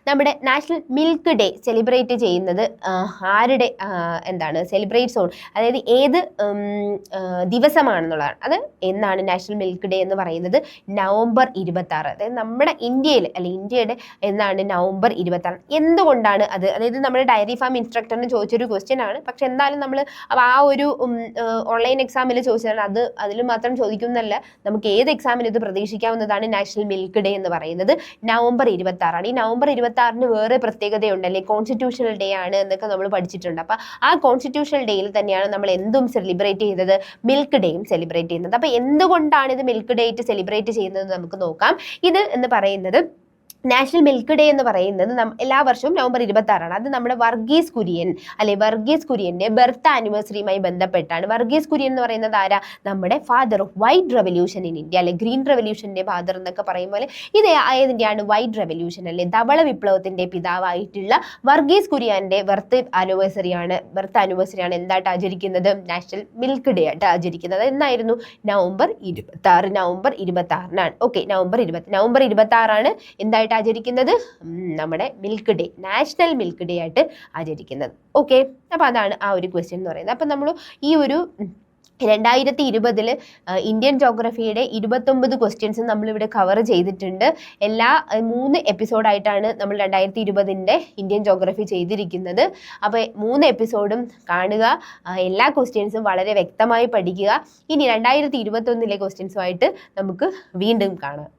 നമ്മുടെ നാഷണൽ മിൽക്ക് ഡേ സെലിബ്രേറ്റ് ചെയ്യുന്നത് ആരുടെ സെലിബ്രേറ്റ്സ് ഓൺ, അതായത് ഏത് ദിവസമാണെന്നുള്ളതാണ്. അത് എന്നാണ് നാഷണൽ മിൽക്ക് ഡേ എന്ന് പറയുന്നത്? നവംബർ 26. അതായത് നമ്മുടെ ഇന്ത്യയിൽ ഇന്ത്യയുടെ എന്നാണ് നവംബർ 26. എന്തുകൊണ്ടാണ് അത്? അതായത് നമ്മുടെ ഡയറി ഫാം ഇൻസ്ട്രക്ടറിന് ചോദിച്ചൊരു ക്വസ്റ്റ്യൻ ആണ്. പക്ഷെ എന്തായാലും നമ്മൾ ആ ഒരു ഓൺലൈൻ എക്സാമിൽ ചോദിച്ചാൽ അതിൽ മാത്രം ചോദിക്കുന്നല്ല, നമുക്ക് ഏത് എക്സാമിൽ ഇത് പ്രതീക്ഷിക്കാവുന്നതാണ്. നാഷണൽ മിൽക്ക് ഡേ എന്ന് പറയുന്നത് നവംബർ 26 ആണ്. നവംബർ 26 വേറെ പ്രത്യേകതയുണ്ടല്ലേ, കോൺസ്റ്റിറ്റ്യൂഷണൽ ഡേ ആണ് എന്നൊക്കെ നമ്മൾ പഠിച്ചിട്ടുണ്ട്. അപ്പൊ ആ കോൺസ്റ്റിറ്റ്യൂഷണൽ ഡേയിൽ തന്നെയാണ് നമ്മൾ എന്തും സെലിബ്രേറ്റ് ചെയ്യുന്നത്, മിൽക്ക് ഡേയും സെലിബ്രേറ്റ് ചെയ്യുന്നത്. അപ്പൊ എന്തുകൊണ്ടാണ് ഇത് മിൽക്ക് ഡേ ആയിട്ട് സെലിബ്രേറ്റ് ചെയ്യുന്നത് നമുക്ക് നോക്കാം. ഇത് എന്ന് പറയുന്നത് നാഷണൽ മിൽക്ക് ഡേ എന്ന് പറയുന്നത് എല്ലാ വർഷവും നവംബർ 26 അത് നമ്മുടെ വർഗീസ് കുര്യൻ വർഗീസ് കുര്യന്റെ ബർത്ത് ആനിവേഴ്സറിയുമായി ബന്ധപ്പെട്ടാണ്. വർഗീസ് കുര്യൻ എന്ന് പറയുന്നത് ആരാ? നമ്മുടെ father of white revolution in India, green റെവല്യൂഷന്റെ ഫാദർ എന്നൊക്കെ പറയും പോലെ ഇത് ഏതിന്റെയാണ്? വൈറ്റ് റെവല്യൂഷൻ ധവള വിപ്ലവത്തിന്റെ പിതാവായിട്ടുള്ള വർഗീസ് കുര്യന്റെ ബർത്ത് ആനിവേഴ്സറിയാണ് എന്തായിട്ട് ആചരിക്കുന്നത്? നാഷണൽ മിൽക്ക് ഡേ ആയിട്ട് ആചരിക്കുന്നത്. എന്നായിരുന്നു? നവംബർ 26. ഓക്കെ, നവംബർ 26 എന്തായിട്ട് ആചരിക്കുന്നത്? നമ്മുടെ milk day, national milk day ആയിട്ട് ആചരിക്കുന്നത്. ഓക്കെ, അപ്പൊ അതാണ് ആ ഒരു ക്വസ്റ്റ്യൻ എന്ന് പറയുന്നത്. അപ്പൊ നമ്മൾ ഈ ഒരു 2020 ഇന്ത്യൻ ജോഗ്രഫിയുടെ 29 ക്വസ്റ്റ്യൻസ് നമ്മളിവിടെ കവർ ചെയ്തിട്ടുണ്ട്. എല്ലാ 3 എപ്പിസോഡായിട്ടാണ് നമ്മൾ 2020 ഇന്ത്യൻ ജോഗ്രഫി ചെയ്തിരിക്കുന്നത്. അപ്പോൾ 3 എപ്പിസോഡും കാണുക, എല്ലാ ക്വസ്റ്റ്യൻസും വളരെ വ്യക്തമായി പഠിക്കുക. ഇനി 2021 ക്വസ്റ്റ്യൻസുമായിട്ട് നമുക്ക് വീണ്ടും കാണാം.